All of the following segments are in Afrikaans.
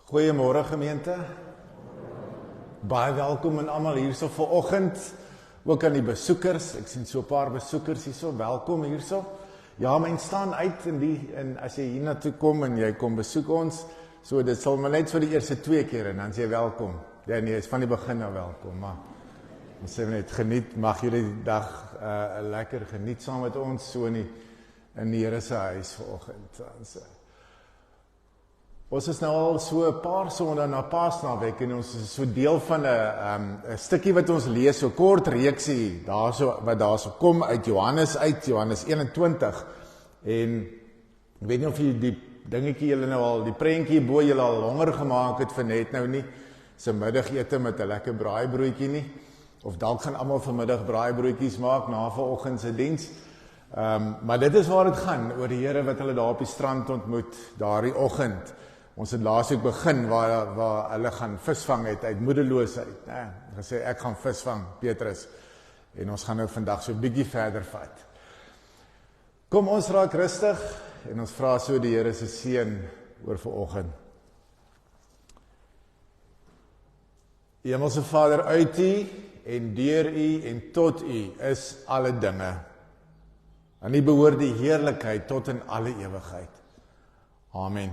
Goeiemôre gemeente. Baie welkom en almal hierso vanoggend. Ook aan die besoekers. Ek sien so 'n paar besoekers hierso. Welkom hierso. Ja, mens staan uit en as jy hiernatoe kom en jy kom besoek ons, so dit sal maar net vir die eerste 2 keer en dan sê jy welkom. Ja nee, is van die begin af welkom, maar ons sê net geniet, mag julle die dag lekker geniet saam met ons so in die Here se huis vanoggend. Ons is nou al so 'n paar sondae na Paasnaweek en ons is so deel van 'n stukkie wat ons lees, so kort reeksie wat daarso kom uit Johannes 21. En ek weet nie of jy die dingetjie julle nou al, die prentjie bo julle al honger gemaak het vir net nou nie, se middagete met 'n lekker braaibroodjie nie, of dalk gaan almal vanmiddag braaibroodjies maak na vanoggend se diens. Maar dit is waar dit gaan, oor die Here wat hulle daar op die strand ontmoet, daardie oggend. Ons het laasweek begin waar hulle gaan visvang uit moedeloosheid. Gesê ek gaan visvang, Petrus. En ons gaan nou vandag so 'n bietjie verder vat. Kom ons raak rustig en ons vra so die Here se seën oor vanoggend. Hemelse Vader, uit U en deur U en tot U is alle dinge. Aan U behoort die heerlikheid tot in alle ewigheid. Amen.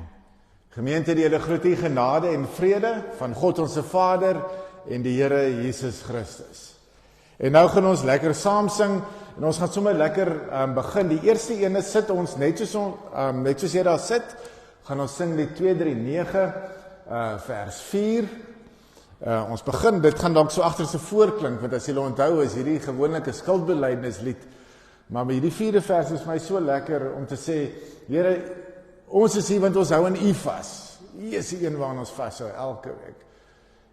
Gemeente, die Here groet U genade en vrede van God ons Vader en die Here Jesus Christus. En nou gaan ons lekker saam sing en ons gaan sommer lekker begin. Die eerste ene sit ons net soos jy daar sit, gaan ons sing die 239 vers 4. Ons begin, dit gaan dalk so agter se voorklink, want as julle onthou is hierdie gewoonlik 'n skuldbelydenislied, maar met hierdie 4de vers is my so lekker om te sê, Here, ons is hier want ons hou aan U vas. U is die een waaraan ons vashou elke week.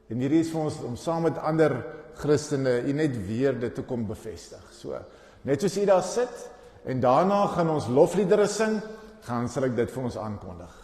En hierdie is vir ons om saam met ander Christene U net weer dit te kom bevestig. So, net soos U daar sit en daarna gaan ons lofliedere sing, sal ek dit vir ons aankondig.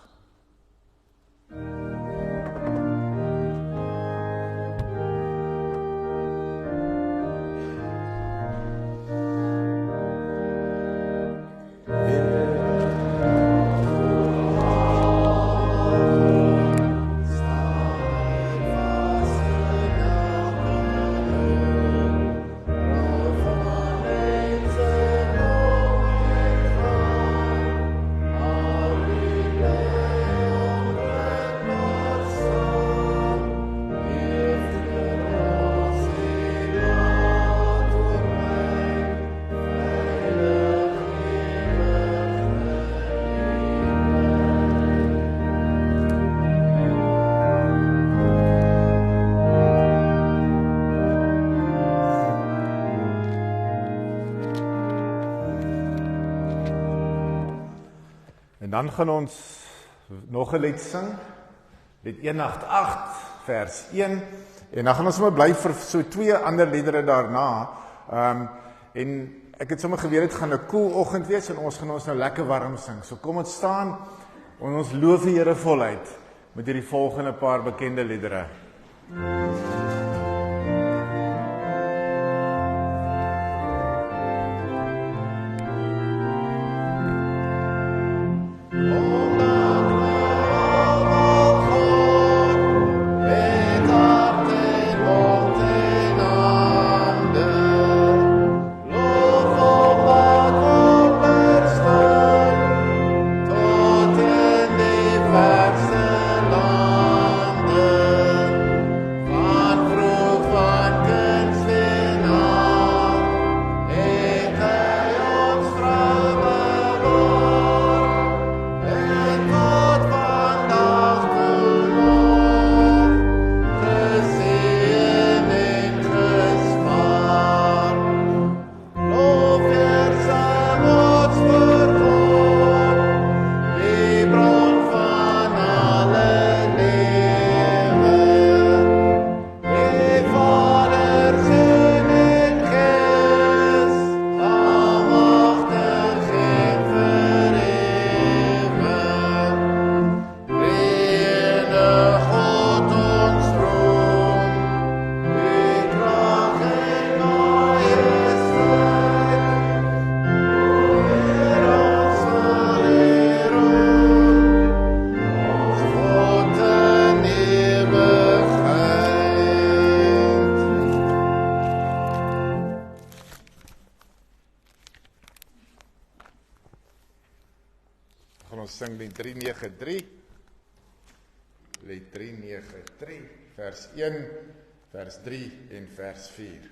En dan gaan ons nog 'n lied sing, lied 188 vers 1, en dan gaan ons sommer bly vir so 2 ander liedere daarna, en ek het sommer geweet dit gaan 'n koel oggend wees, en ons gaan ons nou lekker warm sing, so kom ons staan, en ons loof die Here voluit, met hierdie volgende paar bekende liedere. Van ons sing die 393. Lied 393, vers 1, vers 3 en vers 4.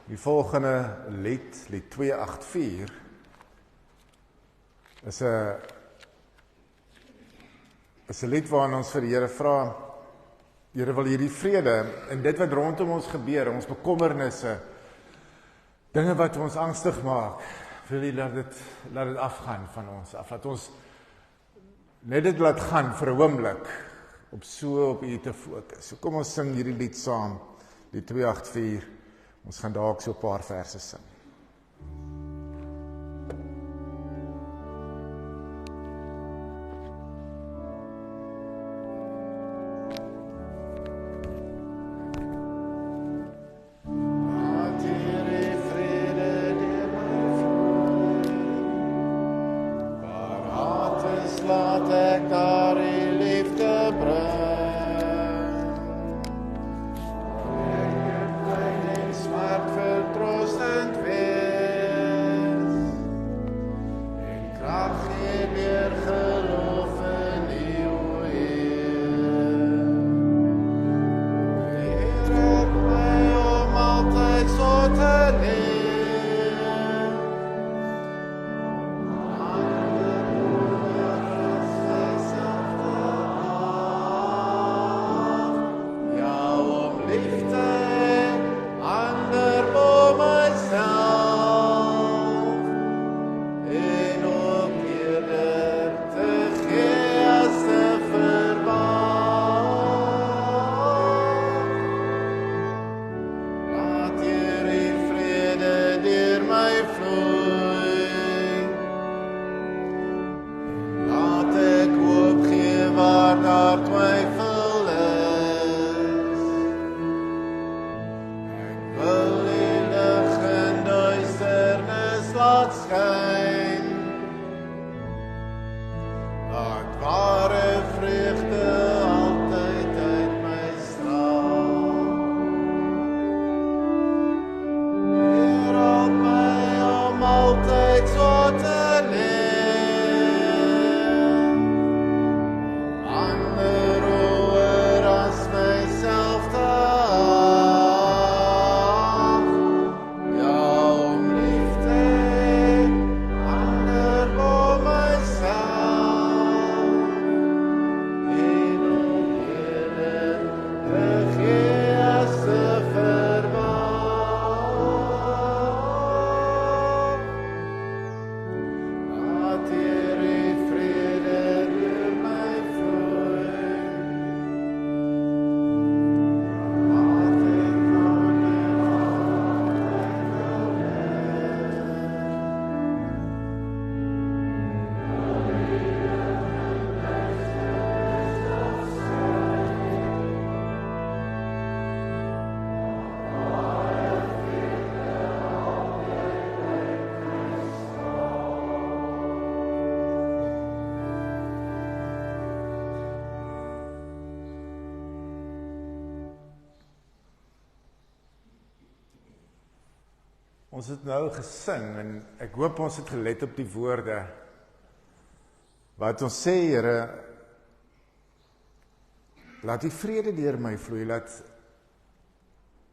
Die volgende lied, lied 284, is 'n lied waarin ons vir die Here vra, Here, wil hierdie vrede en dit wat rondom ons gebeur, ons bekommernisse, dinge wat ons angstig maak, wil U laat dit afgaan van ons af, laat ons net dit laat gaan vir 'n oomblik, op U te fokus. So kom ons sing hierdie lied saam, die 284. Ons gaan dalk so 'n paar verse sing. Ons het nou gesing en ek hoop ons het gelet op die woorde wat ons sê, Here, laat die vrede deur my vloei, laat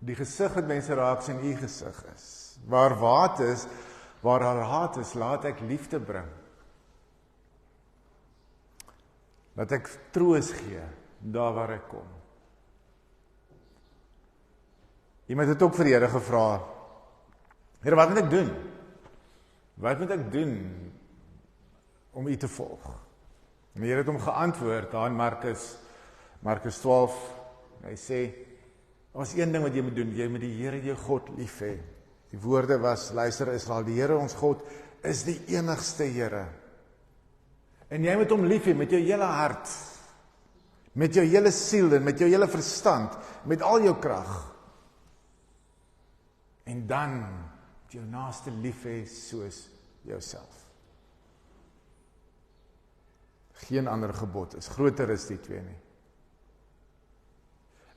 die gesig wat mense raak sien u gesig is. Waar haat is, laat ek liefde bring. Laat ek troos gee daar waar ek kom. Iemand het ook vir die Here gevra, Here, wat moet ek doen? Wat moet ek doen om u te volg? En die Here het hom geantwoord daar in Markus 12. Hy sê, daar is een ding wat jy moet doen, jy moet die Here jou God lief hê. Die woorde was, luister Israel, die Here ons God is die enigste Here. En jy moet hom lief hê met jou hele hart, met jou hele siel en met jou hele verstand, met al jou krag. En dan jou naaste lief hê soos jouself. Geen ander gebod is groter as die twee nie.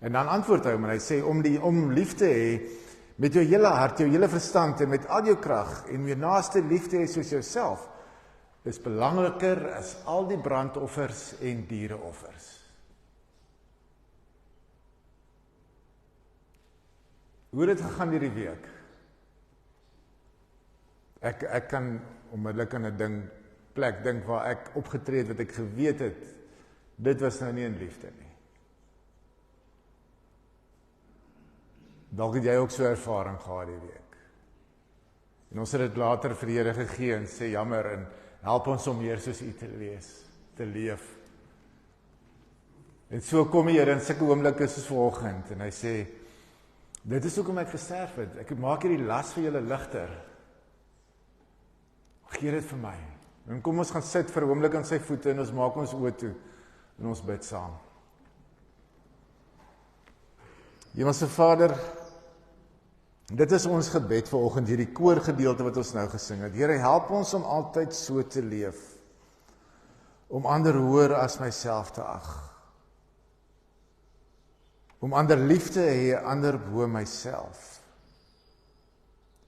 En dan antwoord hy hom en hy sê, om lief te hê met jou hele hart, jou hele verstand en met al jou krag en jou naaste lief te hê soos jouself, is belangriker as al die brandoffers en diereoffers. Hoe het dit gegaan hierdie week? Ek kan onmiddellik aan 'n plek dink waar ek opgetree het wat ek geweet het, dit was nou nie in liefde nie. Dalk het jy ook so ervaring gehad die week. En ons het dit later vir die Here gegee en sê jammer en help ons om meer soos u te leef. En so kom die Here in sulke oomblikke soos vanoggend en hy sê, dit is hoekom ek gesterf het. Ek maak hierdie las vir julle ligter. Gee dit vir my. En kom ons gaan sit vir 'n oomblik aan sy voete en ons maak ons oë toe en ons bid saam. Hemelse Vader, dit is ons gebed vanoggend, hierdie koorgedeelte wat ons nou gesing het. Here, help ons om altyd so te leef, om ander hoër as myself te ag, om ander lief te hê, ander bo myself,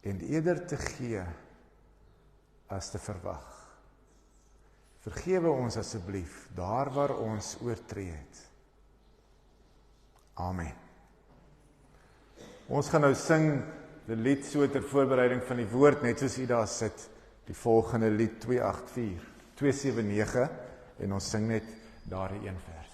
en eerder te gee as te verwag. Vergewe ons asseblief daar waar ons oortree het. Amen. Ons gaan nou sing die lied so ter voorbereiding van die woord, net soos u daar sit, die volgende lied 284, 279, en ons sing net daar die een vers.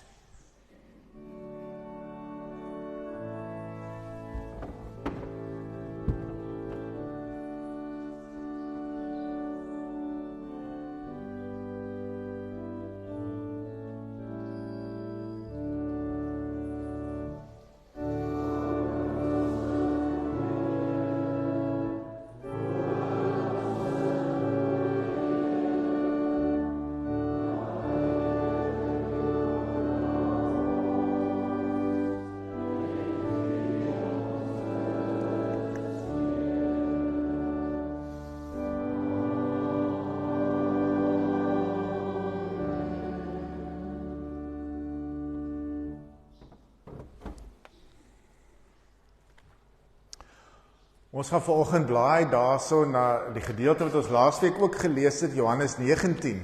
Ons gaan vanoggend blaai daarso na die gedeelte wat ons laasweek ook gelees het, Johannes 19.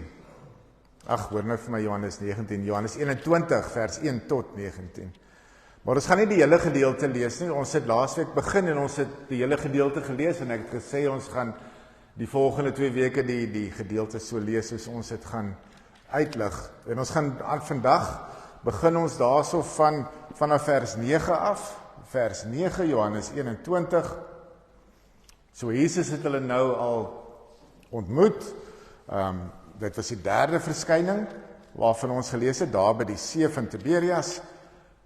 Ag, hoor nou vir my Johannes 19, Johannes 21 vers 1 tot 19. Maar ons gaan nie die hele gedeelte lees nie. Ons het laasweek begin en ons het die hele gedeelte gelees en ek het gesê ons gaan die volgende 2 weke die gedeelte so lees soos ons dit gaan uitlig. En ons gaan vandag begin ons daarso vanaf vers 9 af, vers 9 Johannes 21. So Jesus het hulle nou al ontmoet. Dit was die 3de verskyning waarvan ons gelees het daar by die see van Tiberias.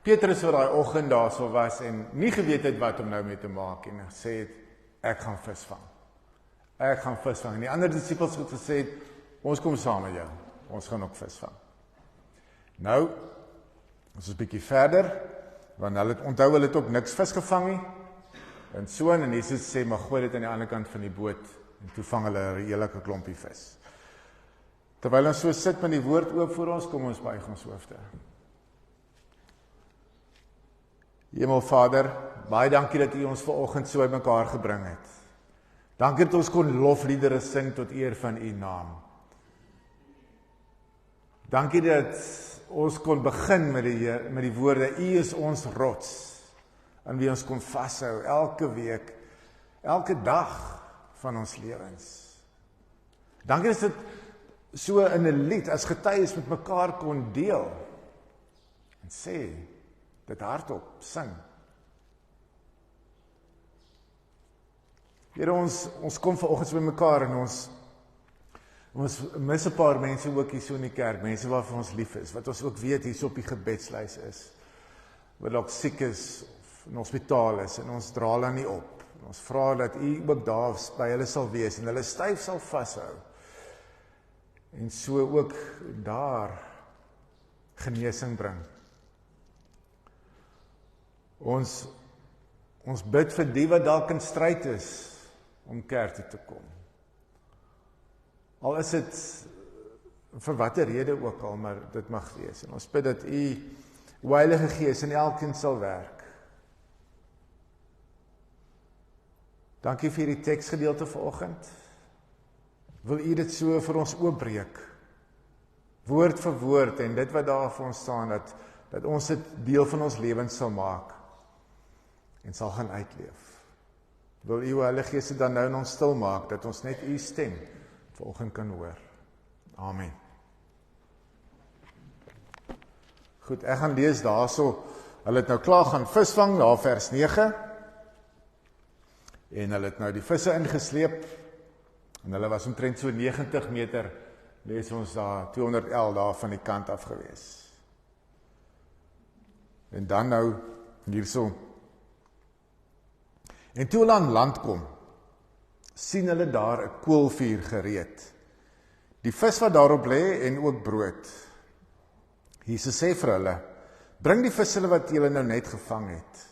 Petrus wat daai oggend daarso was en nie geweet het wat om nou mee te maak en gesê het ek gaan visvang. Ek gaan visvang. En die ander disippels het gesê ons kom saam met jou. Ons gaan ook visvang. Nou ons is 'n bietjie verder want hulle onthou hulle het ook niks vis gevang nie. En so en Jesus sê, maar gooi dit aan die ander kant van die boot, en toe vang hulle 'n heelike klompie vis. Terwyl ons so sit met die woord oop voor ons, kom ons buig ons hoofde. Hemelvader, baie dankie dat U ons vanoggend so bymekaar gebring het. Dankie dat ons kon lofliedere sing tot eer van U naam. Dankie dat ons kon begin met die woorde, U is ons rots, aan wie ons kon vashou, elke week, elke dag van ons lewens. Dankie dat dit so in 'n lied, as getuies met mekaar kon deel, en sê, dit hardop, sing. Here, ons kom vanoggend so by mekaar en ons mis 'n paar mense ook hier so in die kerk, mense waarvan ons lief is, wat ons ook weet hier so op die gebedslys is, wat dalk siek is, of in hospitaal is, en ons dra hulle nie op. En ons vra dat U ook daar by hulle sal wees, en hulle styf sal vashou, en so ook daar genesing bring. Ons bid vir die wat dalk in stryd is, om kerk toe te kom. Al is dit vir watter rede ook al, maar dit mag wees. En ons bid dat U Heilige Gees in elkeen sal werk. Dankie vir die teksgedeelte vanoggend. Wil U dit so vir ons oopbreek, woord vir woord, en dit wat daar vir ons staan, dat ons dit deel van ons lewens sal maak, en sal gaan uitleef. Wil U Heilige Gees dit dan nou in ons stil maak, dat ons net U stem vanoggend kan hoor. Amen. Goed, ek gaan lees daarso, hulle het nou klaar gaan visvang, daar vers 9, en hulle het nou die visse ingesleep, en hulle was omtrent so 90 meter, lees ons daar, 200 L daar van die kant af gewees. En dan nou, hierso, en toe hulle aan land kom, sien hulle daar 'n koolvuur gereed, die vis wat daarop lê en ook brood. Jesus sê vir hulle, bring die visse wat julle nou net gevang het.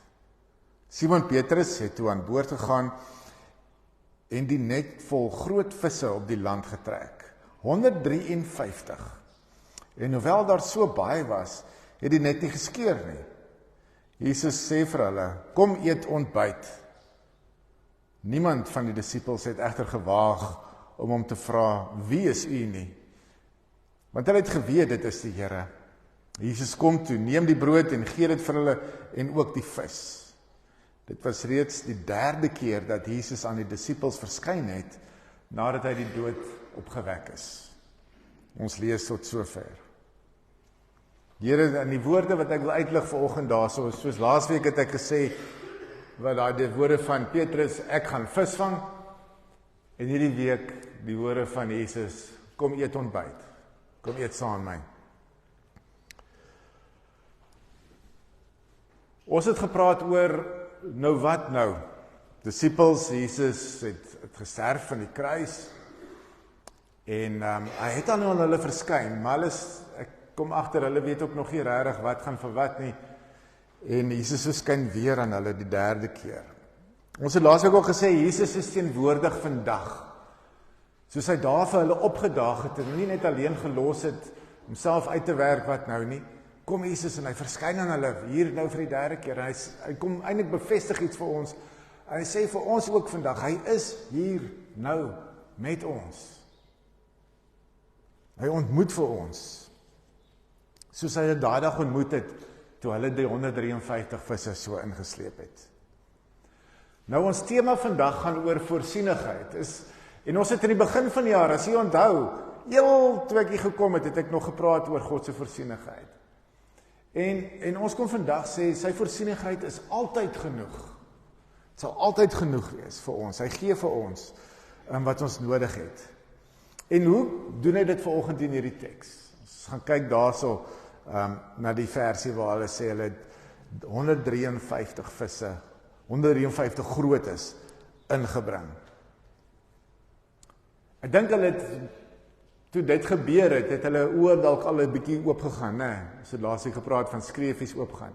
Simon Petrus het toe aan boord gegaan en die net vol groot visse op die land getrek, 153. En hoewel daar so baie was, het die net nie geskeur nie. Jesus sê vir hulle, kom eet ontbyt. Niemand van die disippels het egter gewaag om hom te vra, wie is u nie? Want hulle het geweet, dit is die Here. Jesus kom toe, neem die brood en gee dit vir hulle en ook die vis. Dit was reeds die 3de keer dat Jesus aan die disippels verskyn het, nadat hy die dood opgewek is. Ons lees tot sover. Here, in die woorde wat ek wil uitlig vanoggend daarso, soos laasweek het ek gesê, wat daar die woorde van Petrus, ek gaan visvang, en hierdie week die woorde van Jesus, kom eet ontbyt, kom eet saam met my. Ons het gepraat oor, nou wat nou? Disippels, Jesus het gesterf van die kruis, en hy het dan aan hulle verskyn, maar ek kom agter, hulle weet ook nog nie regtig wat gaan vir wat nie, en Jesus verskyn weer aan hulle die 3de keer. Ons het laasweek ook gesê, Jesus is teenwoordig vandag, soos hy daar vir hulle opgedaag het, en nie net alleen gelos het, homself uit te werk wat nou nie, kom Jesus en hy verskyn aan hulle, hier nou vir die 3de keer, en hy kom eintlik bevestig iets vir ons, en hy sê vir ons ook vandag, hy is hier nou met ons. Hy ontmoet vir ons, soos hy dit daai dag ontmoet het, toe hulle die 153 visse so ingesleep het. Nou ons tema vandag gaan oor voorsienigheid, en ons het in die begin van die jaar, as jy onthou, toe ek hier gekom het ek nog gepraat oor God se voorsienigheid. En ons kom vandag sê, sy voorsienigheid is altyd genoeg. Het sal altyd genoeg wees vir ons. Hy gee vir ons wat ons nodig het. En hoe doen hy dit vanoggend in hierdie teks? Ons gaan kyk daarso na die versie waar hulle sê hulle 153 visse, 153 grootes ingebring. Ek dink hulle het, toe dit gebeur het hulle oor dalk al 'n bietjie oopgegaan, né? Ons het laas gepraat van skreefies oopgaan.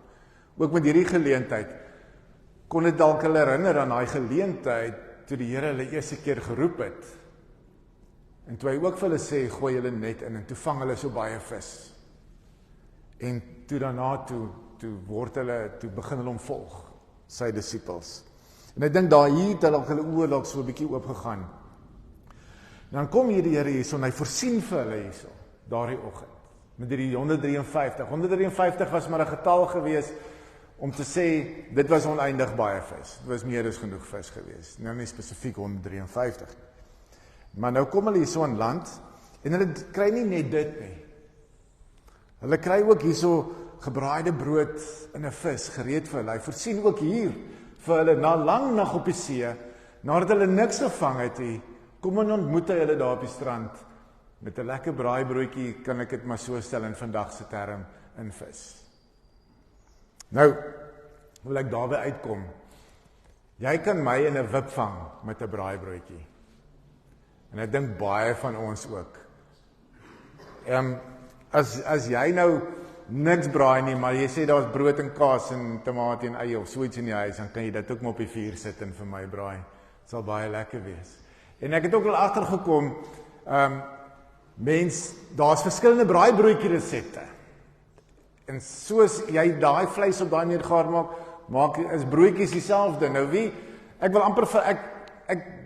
Ook met hierdie geleentheid kon dit dalk hulle herinner aan daai geleentheid toe die Here hulle eerste keer geroep het. En toe hy ook vir hulle sê, gooi julle net in, en toe vang hulle so baie vis. En toe daarna toe begin hulle hom volg, sy disippels. En ek dink daar hier het hulle oë dalk so 'n bietjie oopgegaan. Dan kom hier die Here hierso en hy voorsien vir hulle hierso, daardie oggend. Met die 153. 153 was maar 'n getal gewees om te sê, dit was oneindig baie vis. Dit was meer as genoeg vis gewees. Nou nie spesifiek 153. Maar nou kom hulle hierso in land, en hulle kry nie net dit nie. Hulle kry ook hierso gebraaide brood in 'n vis, gereed vir hulle. Hy voorsien ook hier vir hulle, na lang nag op die see, nadat hulle niks gevang het nie, kom en ontmoet hy hulle daar op die strand, met 'n lekker braaibroodjie, kan ek dit maar so stel in vandag se term, in vis. Nou, wil ek daarby uitkom, jy kan my in 'n wip vang met 'n braaibroodjie. En ek dink baie van ons ook. As jy nou niks braai nie, maar jy sê daar's brood en kaas en tomaat en eie of so iets in die huis, dan kan jy dit ook maar op die vuur sit en vir my braai. Dit sal baie lekker wees. En ek het ook al agtergekom, daar's verskillende braaibroodjie resepte. En soos jy daai vleis op daai manier gaar maak is broodjies dieselfde. Nou wie, ek wil amper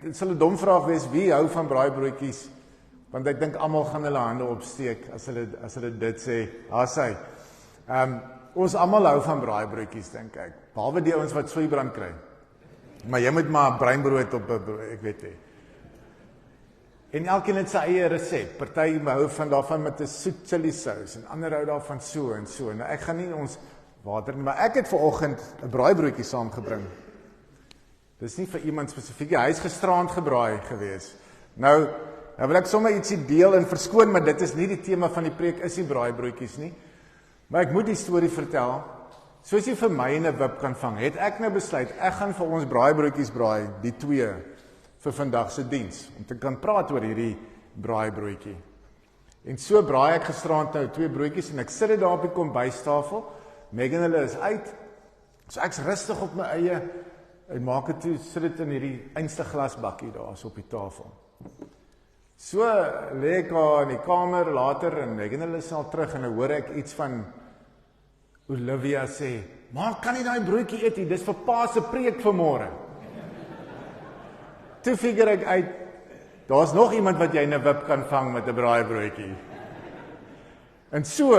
dit sal 'n dom vraag wees, wie hou van braaibroodjies? Want ek dink almal gaan hulle hande opsteek as hulle dit sê. Hy. Ons almal hou van braaibroodjies, dink ek. Behalwe die ouens wat soeibrand kry. Maar jy moet maar breinbrood op 'n, ek weet nie. En elkeen het sy eie resep. Party hou van daarvan met 'n soet chili sous en ander hou daarvan so en so. Nou ek gaan nie ons water nie, maar ek het vanoggend 'n braaibroodjie saamgebring. Dis nie vir iemand spesifiek, hy is gisterand gebraai gewees. Nou wil ek sommer ietsie deel en verskoon, maar dit is nie die tema van die preek, is die braaibroodjies nie. Maar ek moet die storie vertel. Soos jy vir my in 'n wip kan vang, het ek nou besluit, ek gaan vir ons braaibroodjies braai, die 2 vir vandag se diens, om te kan praat oor hierdie braaibroodjie. En so braai ek gisterand nou 2 broodjies en ek sit dit daar op die kombuistafel. Megan hulle is uit. So ek's rustig op my eie en maak dit toe, sit dit in hierdie einste glasbakkie daar so op die tafel. So lê ek in die kamer later en Megan hulle is al terug en dan hoor ek iets van Olivia sê, "Maar kan nie daai broodjie eet nie, dis vir pa se preek vanmôre." Toe figure ek uit, daar's nog iemand wat jy in 'n wip kan vang met 'n braaibroodjie. En so,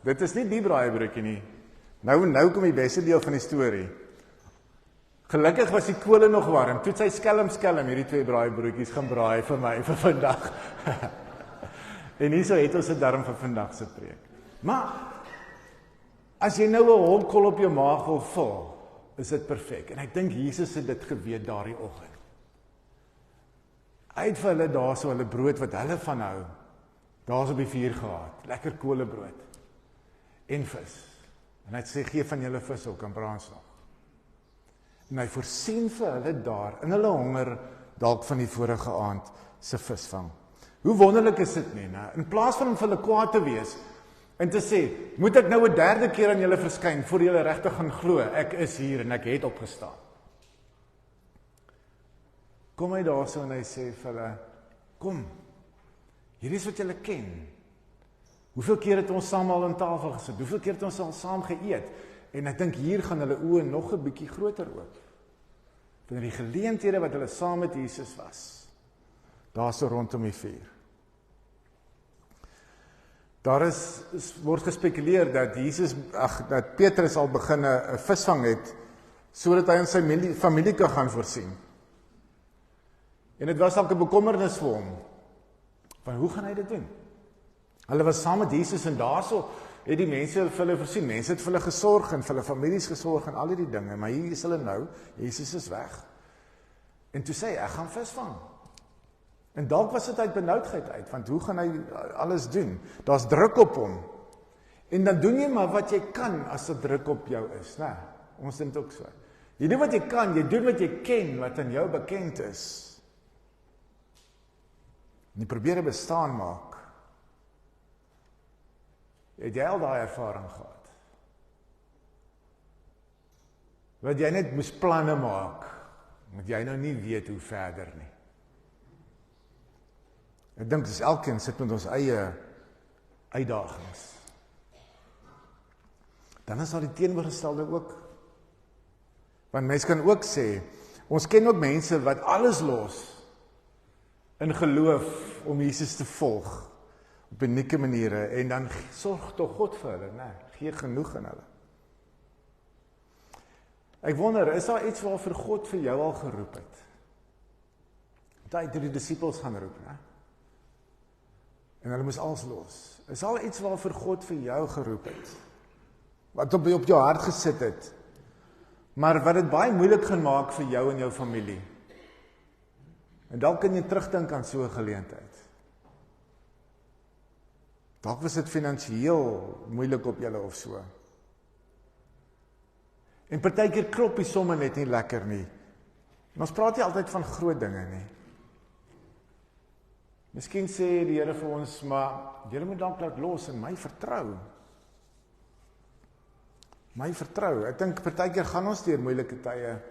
dit is nie die braaibroodjie nie. Nou kom die beste deel van die storie. Gelukkig was die kole nog warm, toe het sy skelm hierdie 2 braaibroodjies gaan braai vir my vir vandag. En hierso het ons 'n darm vir vandag se preek. Maar, as jy nou 'n holkol op jou maag wil vul, is dit perfek. En ek dink Jesus het dit geweet daardie oggend. Hy het vir hulle daar so hulle brood wat hulle van hou, daar's op die vuur gehad, lekker kolebrood en vis. En hy het sê, gee van julle vis ook, kan braans nog. En hy voorsien vir hulle daar, in hulle honger, dalk van die vorige aand, se visvang. Hoe wonderlik is dit nie, ne? In plaas van om vir hulle kwaad te wees, en te sê, moet ek nou 'n 3de keer aan julle verskyn, voor julle regtig gaan glo, ek is hier en ek het opgestaan. Kom hy daar so en hy sê vir hulle, kom, hierdie is wat julle ken. Hoeveel keer het ons saam al aan tafel gesit? Hoeveel keer het ons al saam geëet? En ek dink hier gaan hulle oë nog 'n bietjie groter oop. Van die geleenthede wat hulle saam met Jesus was. Daar so rondom die vuur. Daar word gespekuleer dat Petrus al begin 'n visvang het, sodat hy aan sy familie kan gaan voorsien. En dit was ook 'n bekommernis vir hom, van hoe gaan hy dit doen? Hulle was saam met Jesus en daarso het die mense vir hulle voorsien. Mense het vir hulle gesorg en vir hulle families gesorg en al die dinge, maar hier is hulle nou, Jesus is weg. En toe sê hy, ek gaan visvang. En dalk was dit uit benoudheid uit, want hoe gaan hy alles doen? Daar's druk op hom. En dan doen jy maar wat jy kan as dit druk op jou is, né? Ons dink ook so. Jy doen wat jy kan, jy doen wat jy ken, wat aan jou bekend is. En jy probeer 'n bestaan maak. Het jy al daai ervaring gehad? Wat jy net moes planne maak, want jy nou nie weet hoe verder nie. Ek dink dis elkeen sit met ons eie uitdagings. Dan is daar die teenoorgestelde ook. Want mense kan ook sê, ons ken ook mense wat alles los in geloof om Jesus te volg op unieke maniere en dan sorg tog God vir hulle, nee, gee genoeg aan hulle. Ek wonder, is daar iets waarvoor God vir jou al geroep het? Hy het die disippels gaan roep, né? En hulle moes alles los. Is al iets waarvoor God vir jou geroep het? Wat op jou hart gesit het, maar wat dit baie moeilik gaan maak vir jou en jou familie. En dalk kan jy terugdink aan so 'n geleentheid. Dalk was dit finansiëel moeilik op julle of so. En partykeer klop die somme net nie lekker nie. En ons praat nie altyd van groot dinge nie. Miskien sê die Here vir ons, maar julle moet dalk laat los en my vertrou. My vertrou. Ek dink partykeer gaan ons deur moeilike tye,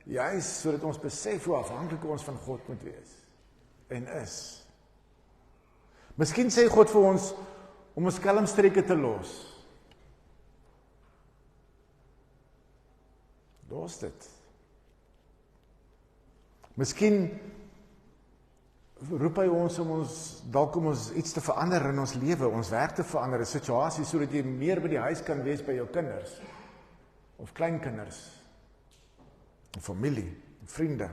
juis sodat ons besef hoe afhanklik ons van God moet wees. En is. Miskien sê God vir ons, om ons skelmstreke te los. Los dit. Miskien roep hy ons om ons iets te verander in ons lewe, ons werk te verander, 'n situasie, sodat jy meer by die huis kan wees by jou kinders, of kleinkinders, of familie, of vriende.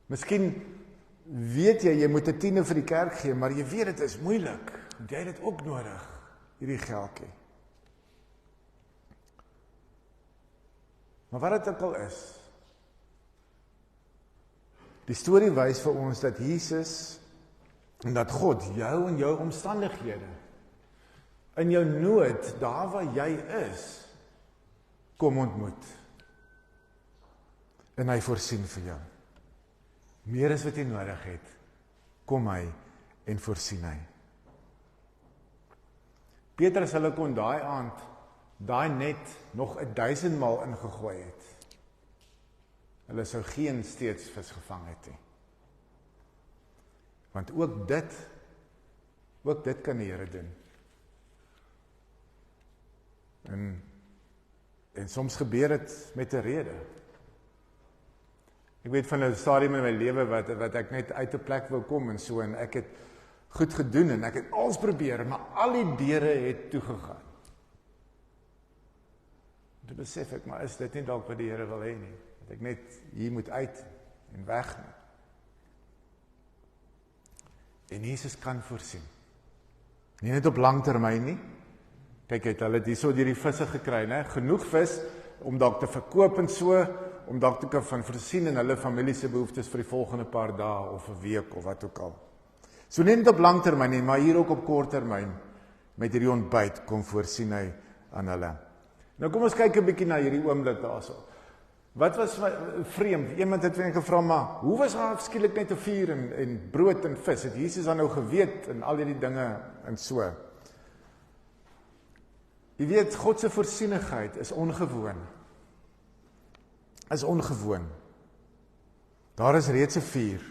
Miskien weet jy moet 'n tiende vir die kerk gee, maar jy weet dit is moeilik, want jy het dit ook nodig, hierdie geldjie. Maar wat dit ook al is, die storie wys vir ons dat Jesus en dat God jou en jou omstandighede, in jou nood, daar waar jy is, kom ontmoet. En hy voorsien vir jou. Meer as wat jy nodig het, kom hy en voorsien hy. Petrus hulle kon daai aand, daai net nog 1000 maal ingegooi het. Hulle sou geen steeds vis gevang het nie. Want ook dit kan die Here doen. En soms gebeur dit met 'n rede. Ek weet van 'n stadium in my lewe wat ek net uit 'n plek wou kom en so, en ek het goed gedoen en ek het alles probeer, maar al die deure het toegegaan. Toe besef ek, maar is dit nie dalk wat die Here wil hê nie? Dat ek net hier moet uit en weg nie. En Jesus kan voorsien. Nie net op lang termyn nie. Kyk, hulle het hierso deur die visse gekry, né? Genoeg vis om dalk te verkoop en so, om dalk te kan van voorsien in hulle familie se behoeftes vir die volgende paar dae of 'n week of wat ook al. So nie net op lang termyn nie, maar hier ook op kort termyn met hierdie ontbyt kom voorsien hy aan hulle. Nou kom ons kyk 'n bietjie na hierdie oomblik daarso. Wat was vreemd? Iemand het vir gevra, maar hoe was daar skielik net 'n vuur en brood en vis? Het Jesus dan nou geweet en al hierdie dinge en so? Jy weet, God se voorsienigheid is ongewoon. Is ongewoon. Daar is reeds 'n vuur.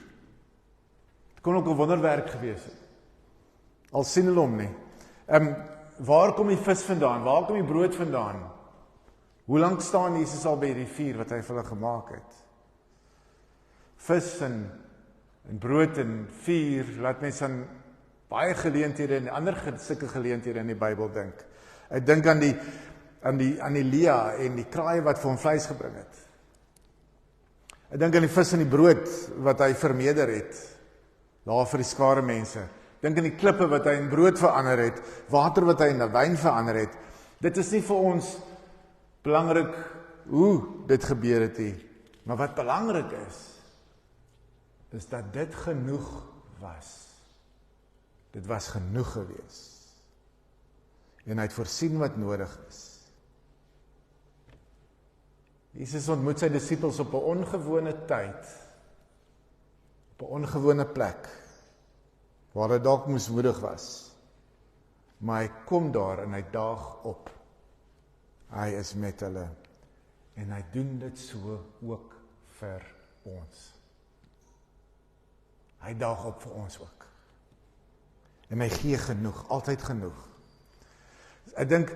Het kon ook 'n wonderwerk gewees het. Al sien hulle hom nie. Waar kom die vis vandaan? Waar kom die brood vandaan? Hoe lank staan Jesus al by die vuur wat hy vir hulle gemaak het? Vis en brood en vuur, laat mens aan baie geleenthede en ander sulke geleenthede in die Bybel dink. Ek dink aan die Lia en die kraai wat vir hom vleis gebring het. Ek dink aan die vis en die brood wat hy vermeerder het, daar vir die skare mense. Dink aan die klippe wat hy in brood verander het, water wat hy in wyn verander het. Dit is nie vir ons belangrik hoe dit gebeur het nie, maar wat belangrik is dat dit genoeg was. Dit was genoeg gewees. En hy het voorsien wat nodig is. Jesus ontmoet sy disippels op 'n ongewone tyd, op 'n ongewone plek, waar hy dalk moesmoedig was. Maar hy kom daar en hy daag op. Hy is met hulle. En hy doen dit so ook vir ons. Hy daag op vir ons ook. En hy gee genoeg, altyd genoeg. Ek dink,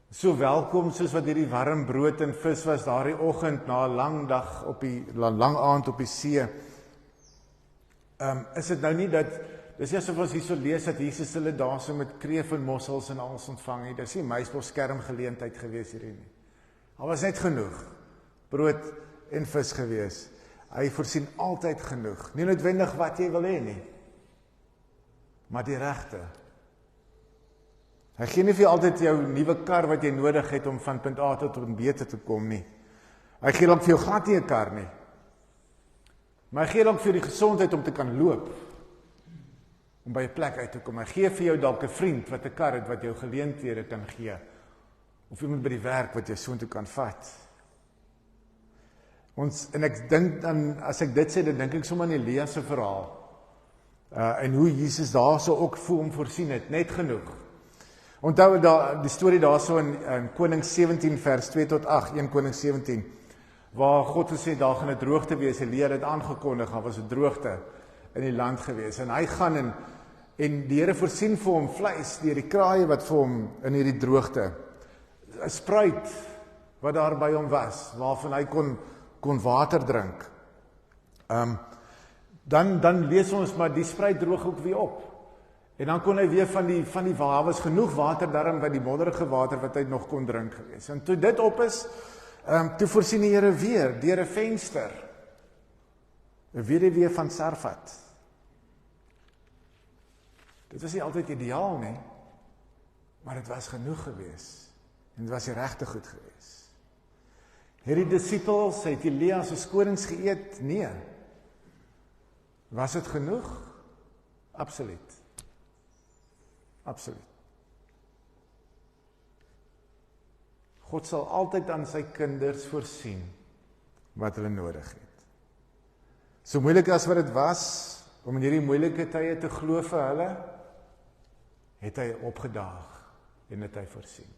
So welkom soos wat hierdie warm brood en vis was daardie oggend na 'n lang dag op die lang aand op die see. Is dit nou nie dat dis nie asof ons hierso lees dat Jesus hulle daarso met kreef en mossels en alles ontvang het. Dis nie muisbosskerm geleentheid gewees hierdie nie. Daar was net genoeg brood en vis gewees. Hy voorsien altyd genoeg. Nie noodwendig wat jy wil hê nie, maar die regte. Hy gee nie vir jou altyd jou nuwe kar wat jy nodig het om van punt A tot punt B te kom nie. Hy gee dalk vir jou glad nie 'n kar nie. Maar hy gee dalk vir jou die gesondheid om te kan loop, om by 'n plek uit te kom. Hy gee vir jou dalk 'n vriend wat 'n kar het wat jou geleenthede kan gee, of iemand by die werk wat jou soontoe kan vat. En ek dink dan, as ek dit sê, dan dink ek sommer aan Elia se verhaal. En hoe Jesus daarso ook vir hom voorsien het, net genoeg. Onthou die storie daarso in Konings 17 vers 2 tot 8, 1 Konings 17, waar God gesê daar gaan 'n droogte wees. Elia het dit aangekondig, daar was 'n droogte in die land gewees. En hy gaan en die Here voorsien vir hom vleis deur die kraaie wat vir hom in hierdie droogte 'n spruit wat daar by hom was, waarvan hy kon water drink. Dan lees ons maar die spruit droog ook weer op. En dan kon hy weer van die waar was genoeg water daarin wat die modderige water wat hy nog kon drink gewees. En toe dit op is, toe voorsien die Here weer deur 'n venster. 'n weduwee van Sarfat. Dit was nie altyd ideaal nie, maar dit was genoeg gewees. En dit was die regte goed gewees. Het die disippels, het Elia se skorings geëet? Nee. Was dit genoeg? Absoluut. Absoluut. God sal altyd aan sy kinders voorsien wat hulle nodig het. So moeilik as wat dit was, om in hierdie moeilike tye te glo vir hulle, het hy opgedaag en het hy voorsien.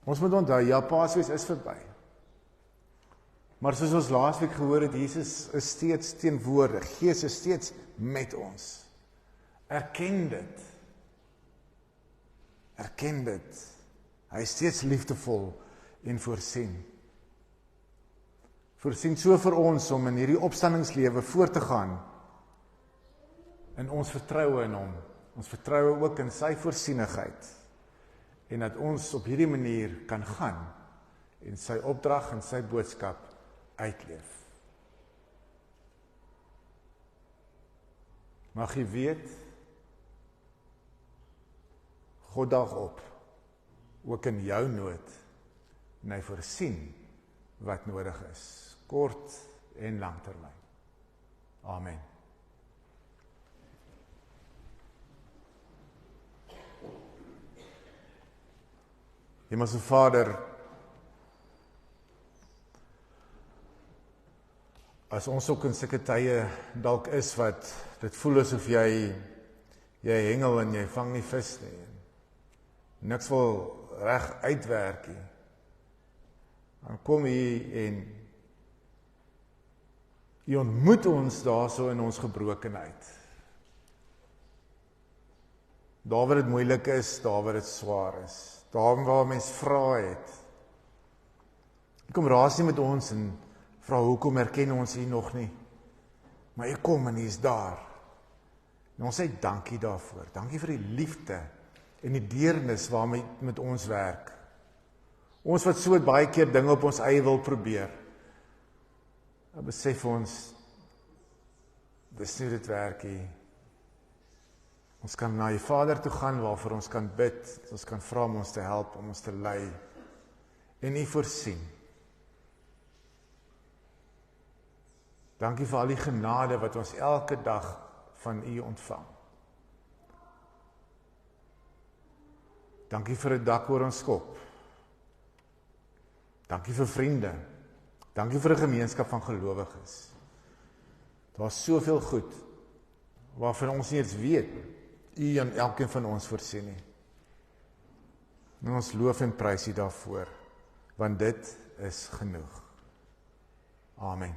Ons moet onthou, ja, Paasfees is verby. Maar soos ons laasweek gehoor het, Jesus is steeds teenwoordig. Gees is steeds met ons. Erken dit. Erken dit. Hy is steeds liefdevol en voorsien. Voorsien so vir ons om in hierdie opstandingslewe voort te gaan. In ons vertroue in hom. Ons vertroue ook in sy voorsienigheid. En dat ons op hierdie manier kan gaan en sy opdrag en sy boodskap uitleef. Mag jy weet, God daag op, ook in jou nood, en hy voorsien wat nodig is, kort en langtermyn. Amen. Hemelse Vader, as ons ook in sulke tye dalk is wat dit voel asof jy hengel en jy vang nie vis nie, niks wil reg uitwerk nie, dan kom jy en jy ontmoet ons daarso in ons gebrokenheid. Daar waar dit moeilik is, daar waar dit swaar is, daar waar mens vra het. Jy kom raas nie met ons en vra hoekom erken ons U nog nie, maar U kom en U is daar. En ons sê dankie daarvoor, dankie vir die liefde en die deernis waarmee met ons werk. Ons wat so baie keer dinge op ons eie wil probeer, dan besef ons, dis nie dit werk nie. Ons kan na die Vader toe gaan, waarvoor ons kan bid, ons kan vra om ons te help, om ons te lei, en U voorsien. Dankie vir al die genade wat ons elke dag van U ontvang. Dankie vir 'n dak oor ons kop. Dankie vir vriende. Dankie vir 'n gemeenskap van gelowiges. Daar is soveel goed waarvan ons nie eens weet U en elkeen van ons voorsien nie. En ons loof en prys U daarvoor, want dit is genoeg. Amen.